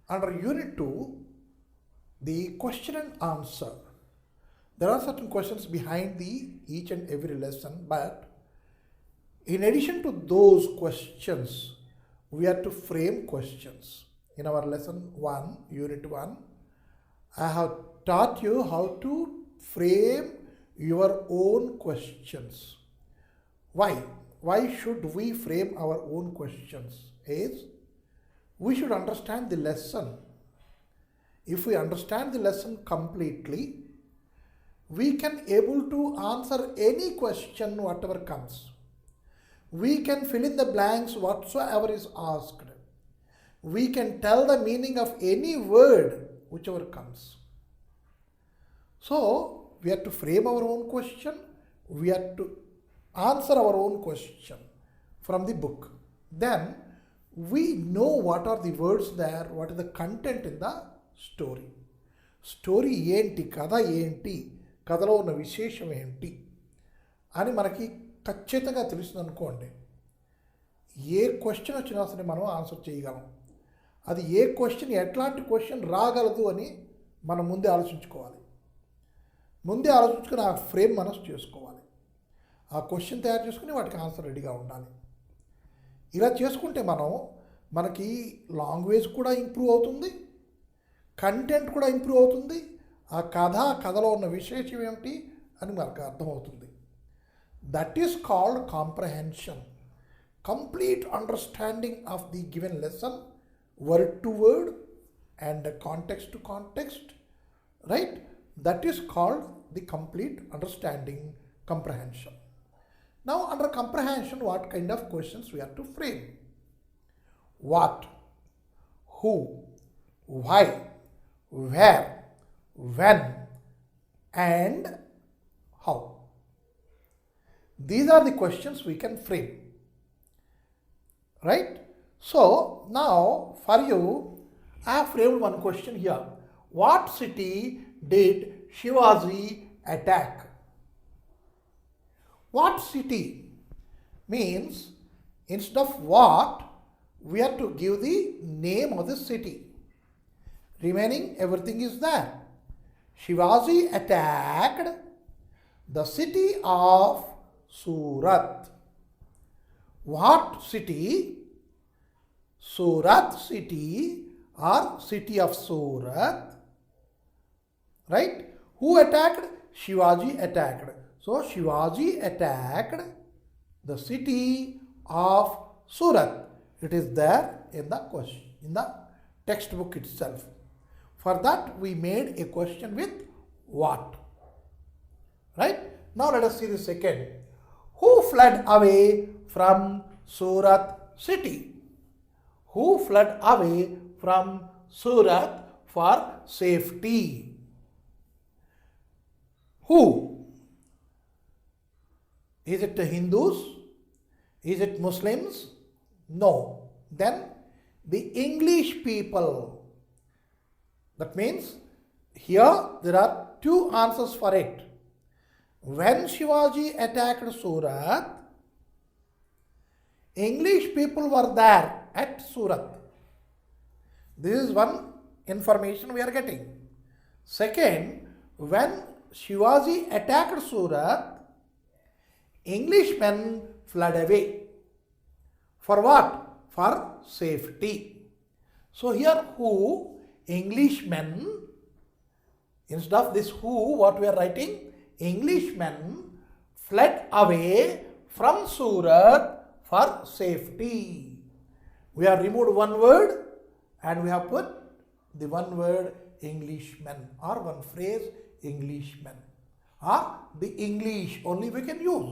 Under Unit 2, the question and answer. There are certain questions behind each and every lesson, but in addition to those questions, we have to frame questions. In our lesson 1, Unit 1, I have taught you how to frame your own questions. Why? Why should we frame our own questions? Is we should understand the lesson. If we understand the lesson completely, we can able to answer any question whatever comes. We can fill in the blanks whatsoever is asked. We can tell the meaning of any word whichever comes. So we have to frame our own question. We have to answer our own question from the book. Then we know what are the words there, what is the content in the story. Story ఏంటి, కథ ఏంటి, కథలో ఉన్న విశేషం ఏంటి అని మనకి ఖచ్చితంగా తెలుస్తుంది అనుకోండి. ఏ క్వశ్చన్ వచ్చినా సరే మనం ఆన్సర్ చేయగలం. అది ఏ క్వశ్చన్, ఎట్లాంటి క్వశ్చన్ రాగలదు అని మనం ముందే ఆలోచించుకోవాలి. ముందే ఆలోచించుకొని ఆ ఫ్రేమ్ మనం చేసుకోవాలి. ఆ క్వశ్చన్ తయారు చేసుకుని వాటికి ఆన్సర్ రెడీగా ఉండాలి. ఇలా చేసుకుంటే మనకి లాంగ్వేజ్ కూడా ఇంప్రూవ్ అవుతుంది, కంటెంట్ కూడా ఇంప్రూవ్ అవుతుంది, ఆ కథలో ఉన్న విశేషం ఏమిటి అని మనకు అర్థమవుతుంది. That is called comprehension, complete understanding of the given lesson, word to word and context to context, right? That is called the complete understanding, comprehension. Now under comprehension, what kind of questions we have to frame? What, who, why, where, when, and how. These are the questions we can frame, right? So now for you, I have framed one question here. What city did Shivaji attack? What city means instead of what, we have to give the name of the city. Remaining everything is there. Shivaji attacked the city of Surat. What city? Surat city or city of Surat, right? Who attacked? Shivaji attacked. So Shivaji attacked the city of Surat. It is there in the question, in the textbook itself. For that we made a question with what, right? Now let us see the second. Who fled away from Surat city? Who fled away from Surat for safety? Who? Is it the Hindus? Is it Muslims? No. Then the English people. That means here there are two answers for it. When Shivaji attacked Surat, English people were there at Surat. This is one information we are getting. Second, when Shivaji attacked Surat, Englishmen fled away. For what? For safety. So here who, Englishmen, instead of this who, what we are writing? Englishmen fled away from Surat for safety. We have removed one word and we have put the one word Englishmen, or one phrase Englishmen, or the English only we can use.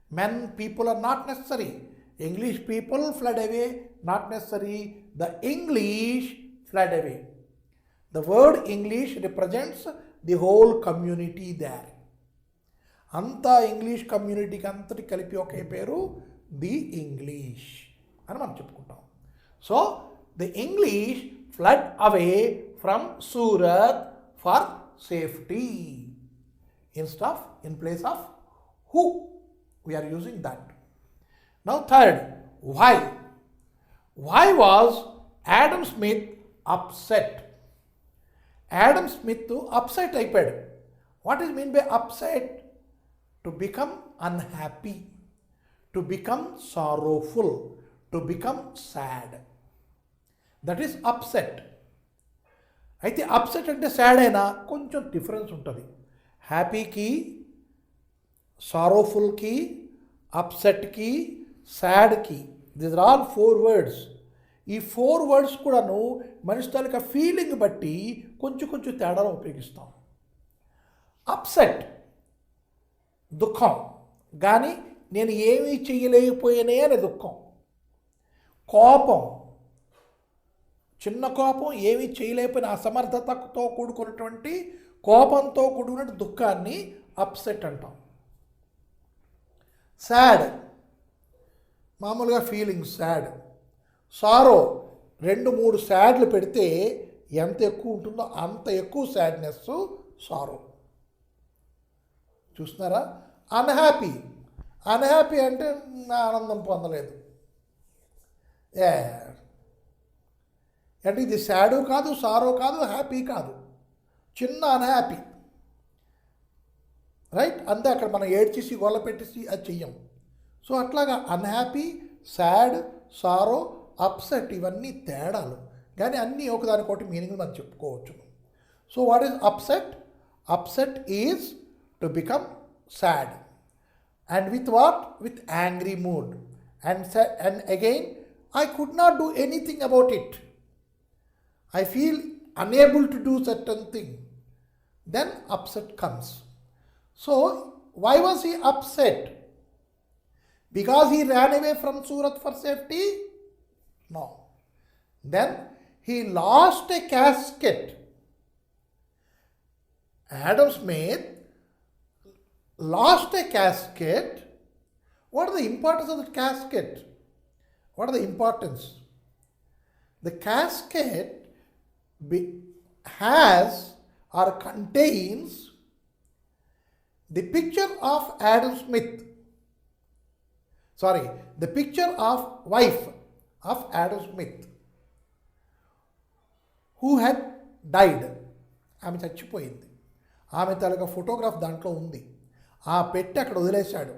Men, people are not necessary. English people fled away, not necessary. The English fled away. The word English represents the whole community there. Anta English community ki antati kalipi oke peru the English అని మనం చెప్పుకుంటాం. So the English fled away from Surat for safety. In place of who, we are using that. Now third, why? Why was Adam Smith upset. Adam Smith upset అయిపోయాడు. What is mean by upset? To become unhappy, to become sorrowful, to become sad. That is upset. అయితే upset అంటే sad అయినా కొంచెం difference ఉంటుంది. హ్యాపీకి, సారోఫుల్కి, అప్సెట్కి, సాడ్కి, దీస్ ఆర్ ఆల్ 4 words. ఈ 4 words కూడాను మనిషి తాలూకా ఫీలింగ్ బట్టి కొంచెం తేడాలు ఉపయోగిస్తాం. అప్సెట్ దుఃఖం, కానీ నేను ఏమీ చేయలేకపోయానే అనే దుఃఖం. కోపం, చిన్న కోపం, ఏమీ చేయలేకపోయిన అసమర్థతతో కూడుకున్నటువంటి కోపంతో కూడుకున్న దుఃఖాన్ని అప్సెట్ అంటాం. సాడ్ మామూలుగా ఫీలింగ్ సాడ్. సారో 2-3 సాడ్లు పెడితే ఎంత ఎక్కువ ఉంటుందో అంత ఎక్కువ సాడ్నెస్ సారో. చూస్తున్నారా? అన్హ్యాపీ, అన్హ్యాపీ అంటే ఆనందం పొందలేదు. అంటే ఇది సాడు కాదు, సారో కాదు, హ్యాపీ కాదు, చిన్న అన్హ్యాపీ. రైట్? అంతే. అక్కడ మనం ఏడ్చేసి గొల్ల పెట్టేసి అది చెయ్యం. సో అట్లాగా అన్హ్యాపీ, సాడ్, సారో, అప్సెట్ ఇవన్నీ తేడాలు, కానీ అన్నీ ఒకదానికొకటి మీనింగ్ మనం చెప్పుకోవచ్చు. So what is upset? Upset is to become sad. And with what? With angry mood. And again, I could not do anything about it. I feel unable to do certain thing. Then upset comes. So, why was he upset? Because he ran away from Surat for safety? No. Then he lost a casket. Adam Smith lost a casket. What are the importance of the casket? What are the importance? The casket has or contains the picture of Adam Smith. Sorry, the picture of wife of Adam Smith who had died. ఆమె చచ్చిపోయింది. ఆమె తాలూకా photograph దాంట్లో ఉంది. ఆ పెట్టి అక్కడ వదిలేశాడు.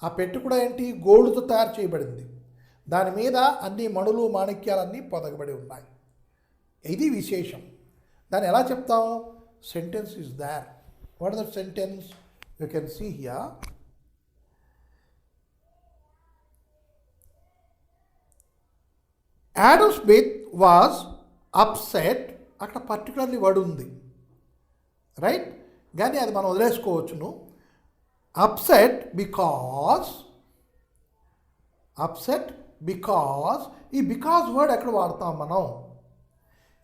ఆ పెట్టి కూడా ఏంటి? గోల్డ్తో తయారు చేయబడింది. దాని మీద అన్ని మణులు, మాణిక్యాలన్నీ పొదగబడి ఉన్నాయి. ఇది విశేషం. దాన్ని ఎలా చెప్తాం? Sentence is there. What is that sentence? You can see here. Adam Smith was upset. అక్కడ పర్టికులర్లీ వర్డ్ ఉంది, రైట్? కానీ అది మనం వదిలేసుకోవచ్చును. అప్సెట్ బికాజ్ ఈ బికాజ్ వర్డ్ ఎక్కడ వాడతాం మనం?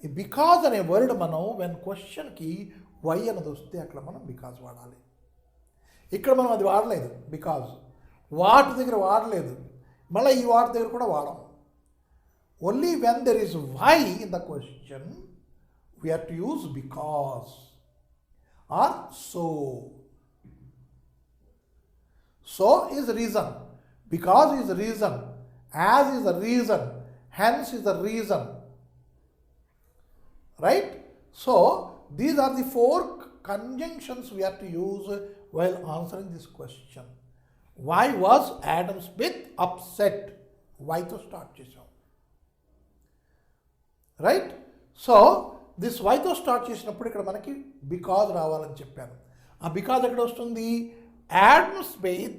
ఈ బికాజ్ అనే వర్డ్ మనం వెన్ క్వశ్చన్కి వై అన్నది వస్తే అక్కడ మనం బికాజ్ వాడాలి. ఇక్కడ మనం అది వాడలేదు. బికాజ్ వాట్ దగ్గర వాడలేదు, మళ్ళీ ఈ వాట్ దగ్గర కూడా వాడం. Only when there is why in the question we have to use because or so. So is reason, because is reason, as is the reason, hence is the reason. Right? So these are the 4 conjunctions we have to use while answering this question. Why was Adam Smith upset? Why to start chesam? Right? So this why to start చేసినప్పుడు ఇక్కడ మనకి because రావాలని చెప్పాను. ఆ because ఎక్కడ వస్తుంది? Adam Smith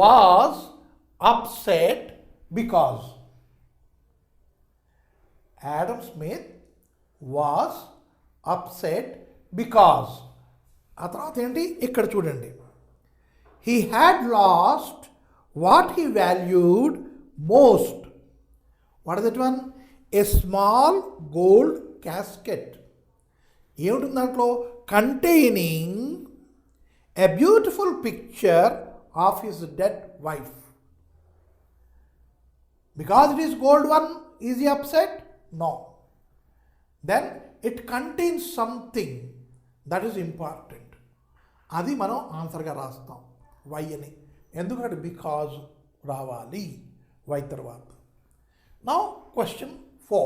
was upset because. Adam Smith was upset because. ఆ తర్వాత ఏంటి? ఇక్కడ చూడండి. He had lost what he valued most. What is that one? A small gold casket. ఏముంటుంది దాంట్లో? Containing a beautiful picture of his dead wife. Because it is gold one, is he upset? No. Then it contains something that is important. అది మనం ఆన్సర్గా రాస్తాం why అని. ఎందుకంటే because రావాలి why తర్వాత. Now question 4.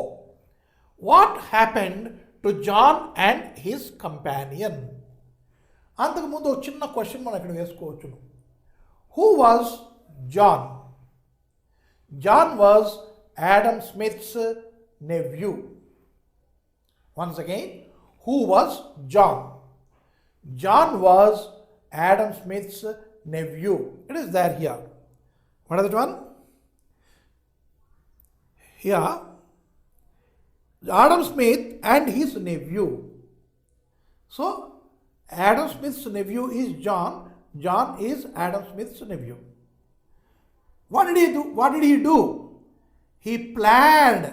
What happened to John and his companion? అంతకుముందు ఒక చిన్న క్వశ్చన్ మనం ఇక్కడ వేసుకోవచ్చు. Who was John? John was Adam Smith's nephew. Once again, who was John? John was Adam Smith's nephew. It is there here. What is that one? Here, Adam Smith and his nephew. So, Adam Smith's nephew is John. John is Adam Smith's nephew. What did he do? What did he do? He planned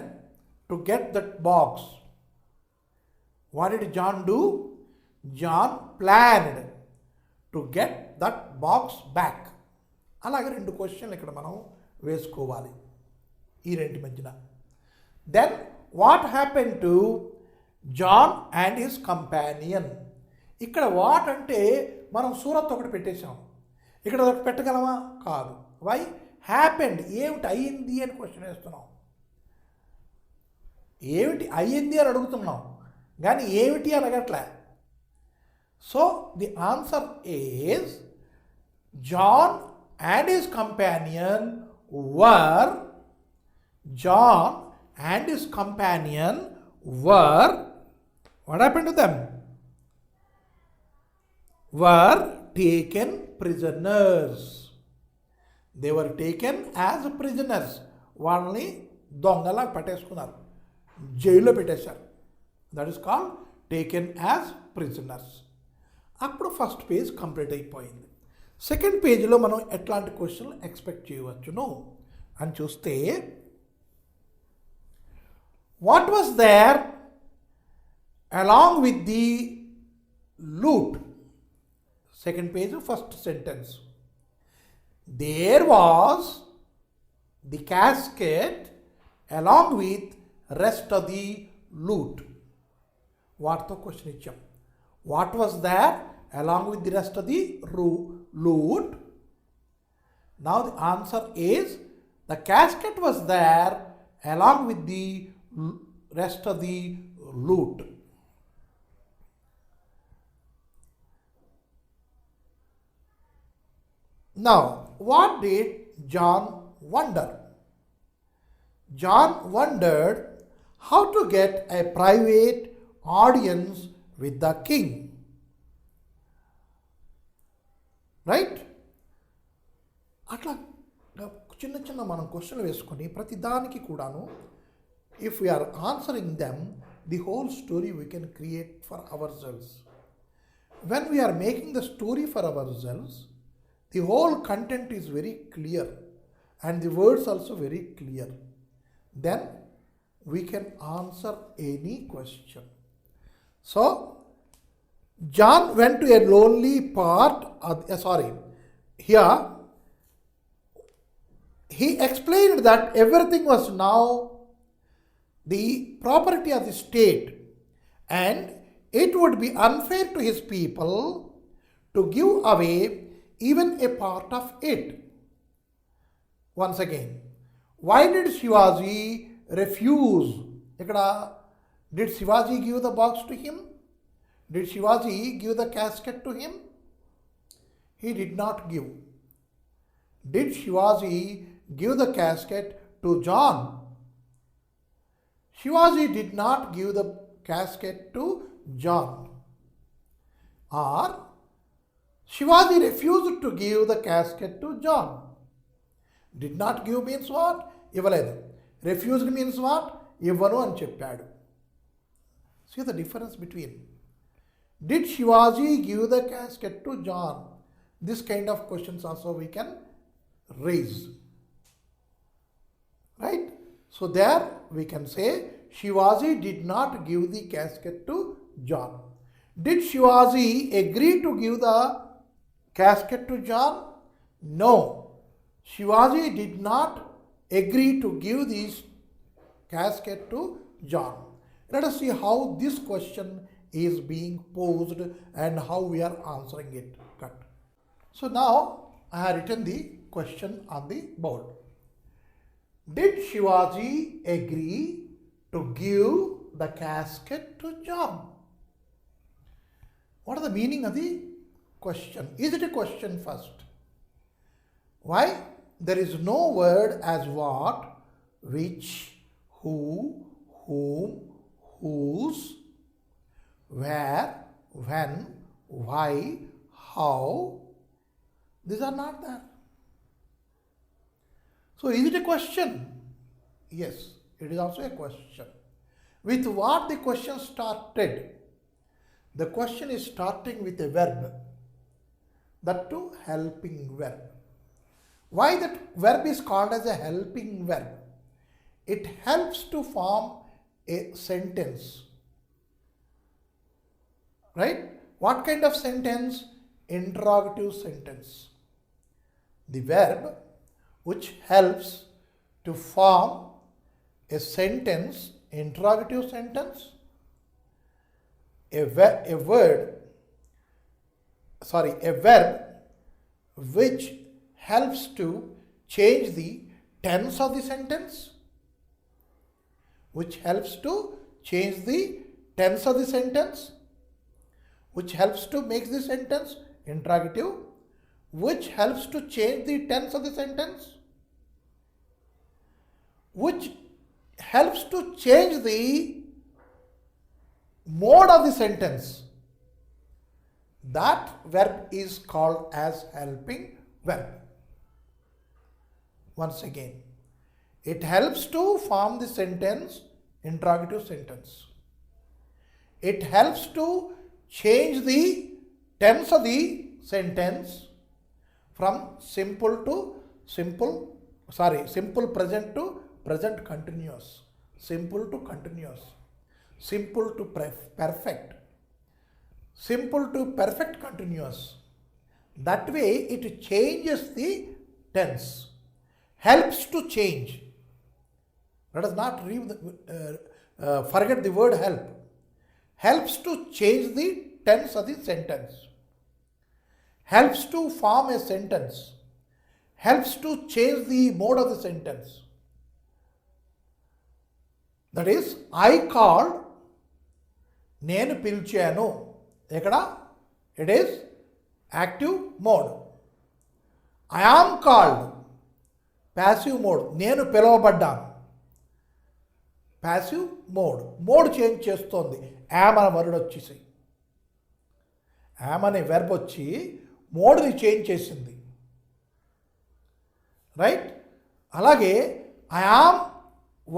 to get that box. What did John do? John planned to get that box back. అలాగే రెండు క్వశ్చన్లు ఇక్కడ మనం వేసుకోవాలి ఈ రెండు మధ్యన. Then what happen to John and his companion. ఇక్కడ వాట్ అంటే మనం సూరత్ ఒకటి పెట్టేశాం, ఇక్కడ ఒకటి పెట్టగలమా? కాదు. వై? హ్యాపెండ్, ఏమిటి అయ్యింది అని క్వశ్చన్ వేస్తున్నాం. ఏమిటి అయ్యింది అని అడుగుతున్నాం కానీ ఏమిటి అని అడగట్లే. So the answer is John and his companion were what happened to them? Were taken prisoners. They were taken as prisoners. వాళ్ళని దొంగలా పట్టేసుకున్నారు, జైల్లో పెట్టేశారు. That is called taken as prisoners. అప్పుడు ఫస్ట్ పేజ్ కంప్లీట్ అయిపోయింది. సెకండ్ పేజీలో మనం ఎట్లాంటి క్వశ్చన్లు ఎక్స్పెక్ట్ చేయవచ్చును అని చూస్తే, what was there along with the loot. Second page first sentence. There was the casket along with rest of the loot. వాటితో క్వశ్చన్ ఇచ్చాం. What was there along with the rest of the loot. Now the answer is the casket was there along with the rest of the loot. Now, what did John wonder? John wondered how to get a private audience with the king. Right? అట్లా చిన్న చిన్న మనం క్వశ్చన్లు వేసుకొని ప్రతి దానికి కూడాను if we're answering them the whole story we can create for ourselves. When we're making the story for ourselves, the whole content is very clear and the words also very clear. Then we can answer any question. So John went to a lonely part, here he explained that everything was now the property of the state and it would be unfair to his people to give away even a part of it. Once again, why did Shivaji refuse? Did Shivaji give the box to him? Did Shivaji give the casket to him? He did not give. Did Shivaji give the casket to John? Shivaji did not give the casket to John. Or Shivaji refused to give the casket to John. Did not give means what? Ivaledu. Refused means what? Ivanu అని చెప్పాడు. See the difference between. Did Shivaji give the casket to John? This kind of questions also we can raise. Right? So there we can say Shivaji did not give the casket to John. Did Shivaji agree to give the casket to John? No. Shivaji did not agree to give this casket to John. Let us see how this question is being posed and how we are answering it. Cut. So now I have written the question on the board. Did Shivaji agree to give the casket to John? What is the meaning of the question? Is it a question first? Why? There is no word as what, which, who, whom, whose, where, when, why, how. These are not there. So is it a question? Yes, it is also a question. With what the question started? The question is starting with a verb. That too, helping verb. Why that verb is called as a helping verb? It helps to form a sentence. Right? What kind of sentence? Interrogative sentence. The verb which helps to form a sentence, interrogative sentence, a verb which helps to change the tense of the sentence, which helps to change the tense of the sentence, which helps to make the sentence interrogative, which helps to change the tense of the sentence, which helps to change the mode of the sentence. That verb is called as helping verb. Once again, it helps to form the sentence, interrogative sentence. It helps to change the tense of the sentence from simple present to present continuous, simple to continuous, simple to perfect, simple to perfect continuous. That way it changes the tense, helps to change. Let us not forget the word help. Helps to change the tense of the sentence, helps to form a sentence, helps to change the mode of the sentence. That is, I called, నేను పిలిచాను. ఎక్కడ? It is active mode. I am called, passive mode. నేను పిలువబడ్డాను, passive mode. Mode change చేస్తోంది. Am అనే word వచ్చేసి, am అనే verb వచ్చి మోడ్ని చేంజ్ చేసింది. రైట్? అలాగే I am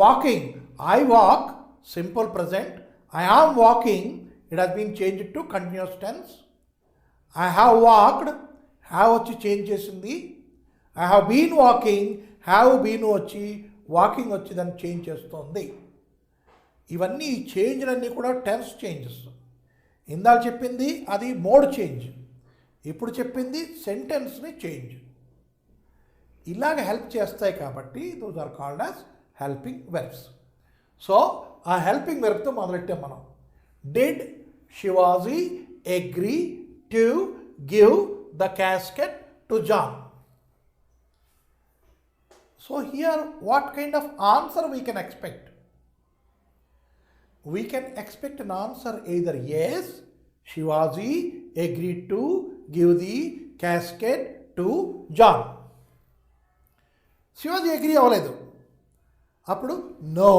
walking, I walk, simple present. I am walking, it has been changed to continuous tense. I have walked, have వచ్చి change చేసింది. I have been walking, have been వచ్చి walking వచ్చి దాన్ని change చేస్తోంది. ఇవన్నీ ఈ చేంజ్లన్నీ కూడా టెన్స్ చేంజెస్. ఇందాక చెప్పింది అది మోడ్ చేంజ్, ఇప్పుడు చెప్పింది సెంటెన్స్ని చేంజ్. ఇలాగ హెల్ప్ చేస్తాయి కాబట్టి those are called as helping verbs. So ఆ హెల్పింగ్ వెర్బ్తో మొదలెట్టాం మనం. Did Shivaji agree to give the casket to John? So here what kind of answer we can expect? We can expect an answer either yes, Shivaji agreed to give the casket to John. Shivaji agree అవ్వలేదు. అప్పుడు no,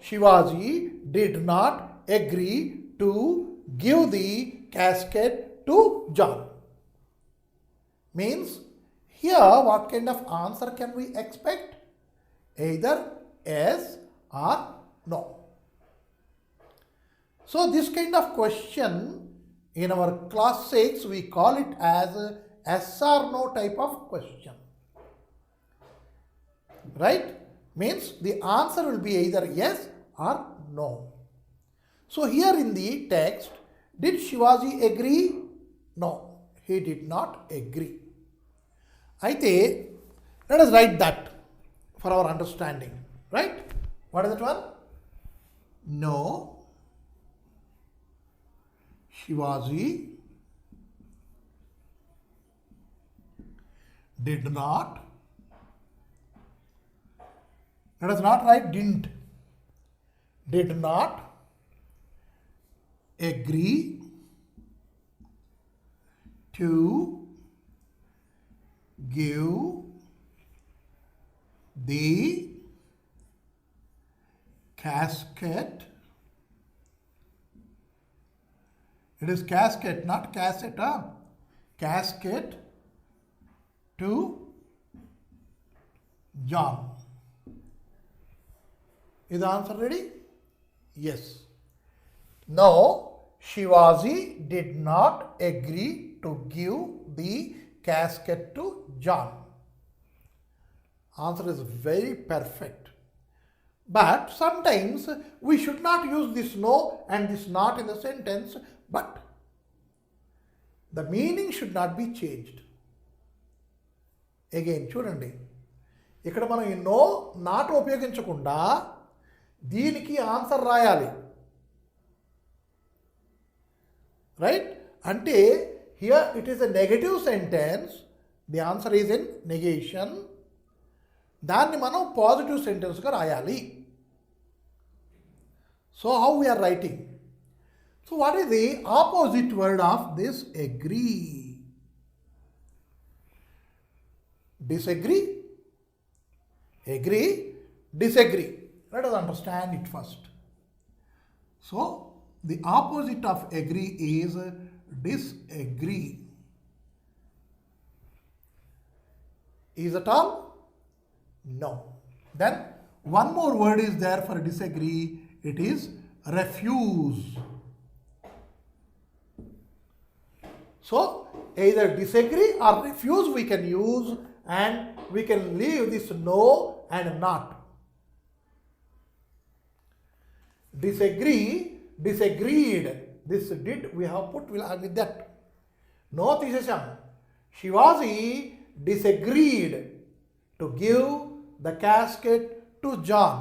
Shivaji did not agree to give the casket to John. Means here what kind of answer can we expect? Either yes or no. So this kind of question in our class 6 we call it as a yes or no type of question. Right? Means the answer will be either yes or no. So here in the text, did Shivaji agree? No, he did not agree. Aithe, let us write that for our understanding. Right? What is that one? No, Shivaji did not Let us not write didn't. Did not agree to give the casket. It is casket, not cassette. Casket to John. Is the answer ready? Yes. No, Shivaji did not agree to give the casket to John. Answer is very perfect. But sometimes we should not use this no and this not in the sentence, but the meaning should not be changed. Again, చూడండి, ఇక్కడ మనం ఈ no not ఉపయోగించకుండా దీనికి answer రాయాలి. Right? అంటే here it is a negative sentence, the answer is in negation. దాన్ని మనం పాజిటివ్ సెంటెన్స్గా రాయాలి. So how we're writing? So what is the opposite word of this agree? Disagree, agree, disagree. Let us understand it first. So, the opposite of agree is disagree. Is it all? No. Then, one more word is there for disagree. It is refuse. So, either disagree or refuse we can use, and we can leave this no and not. Disagree, disagreed. This did we have put with that. No తీసేసాం. Shivaji disagreed to give the casket to John.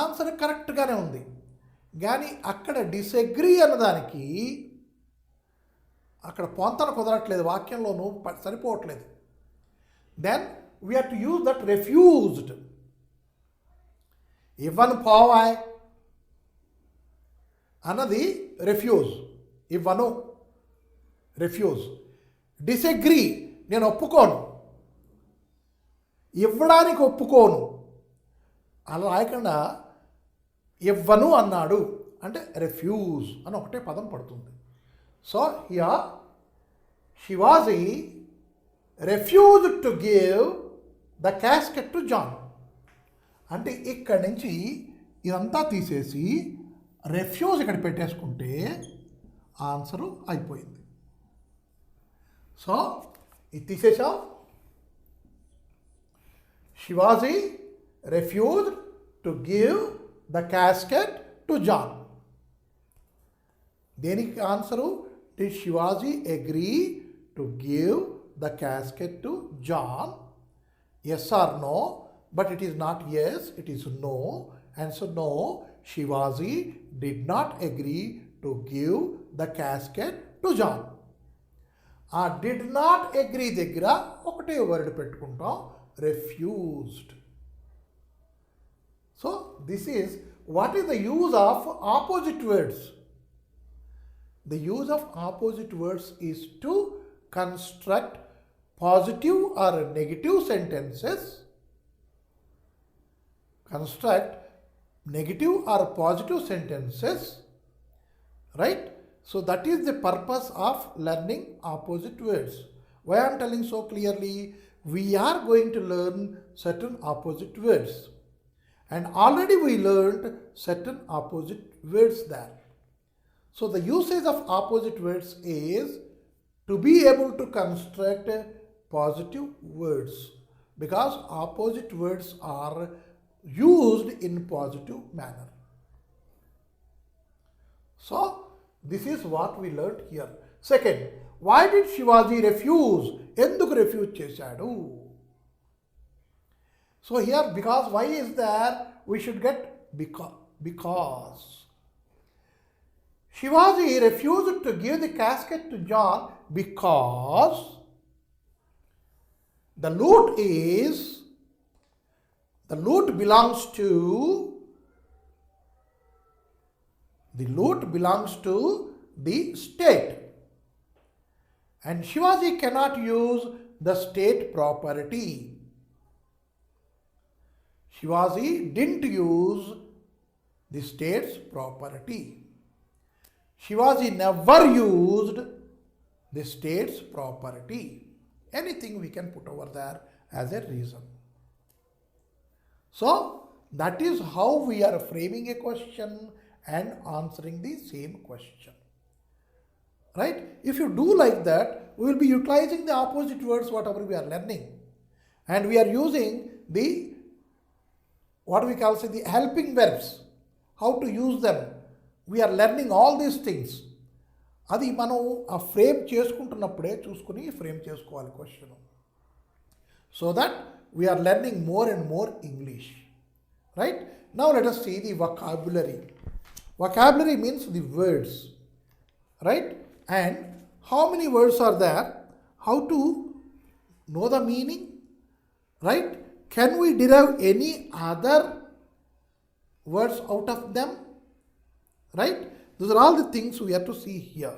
Answer కరెక్ట్గానే ఉంది, కానీ అక్కడ disagree అన్నదానికి అక్కడ పొంతన కుదరట్లేదు, వాక్యంలోనూ సరిపోవట్లేదు. Then we have to use that refused. ఇవ్వను పోవాయ్ అన్నది రిఫ్యూజ్, ఇవ్వను రిఫ్యూజ్. డిసగ్రీ, నేను ఒప్పుకోను, ఇవ్వడానికి ఒప్పుకోను అలా రాయకుండా ఇవ్వను అన్నాడు అంటే రిఫ్యూజ్ అని ఒకటే పదం పడుతుంది. So here Shivaji refused to give the casket to John. అంటే ఇక్కడి నుంచి ఇదంతా తీసేసి రెఫ్యూజ్ ఇక్కడ పెట్టేసుకుంటే ఆన్సరు అయిపోయింది. సో ఇది తీసేసాం. Shivaji refused to give the casket to John. దేనికి answer? Did Shivaji agree to give the casket to John? Yes or no? But it is not yes, it is no. And so no, Shivaji did not agree to give the casket to John. ఆ did not agree దగ్గర ఒకటే word పెట్టుకుంటాం, refused. So this is what is the use of opposite words. The use of opposite words is to construct positive or negative sentences. Construct negative or positive sentences, right? So that is the purpose of learning opposite words. Why I am telling so clearly? We are going to learn certain opposite words, and already we learned certain opposite words there. So the usage of opposite words is to be able to construct positive words, because opposite words are used in positive manner. So this is what we learned here. Second, why did Shivaji refuse? Enduku refuse chesadu? So here, because why is there, we should get because. Shivaji refused to give the casket to John because the loot is The loot belongs to the state. And Shivaji cannot use the state property. Shivaji didn't use the state's property. Shivaji never used the state's property. Anything we can put over there as a reason. So, that is how we are framing a question and answering the same question. Right? If you do like that, we will be utilizing the opposite words whatever we are learning. And we are using the, what we call the helping verbs. How to use them. We are learning all these things. అది మనం ఆ frame చేసుకుంటున్నప్పుడే చూసుకుని frame చేసుకోవాలి question. So that we're learning more and more English. Right? Now let us see the vocabulary. Vocabulary means the words. Right? And how many words are there? How to know the meaning? Right? Can we derive any other words out of them? Right? Those are all the things we have to see here.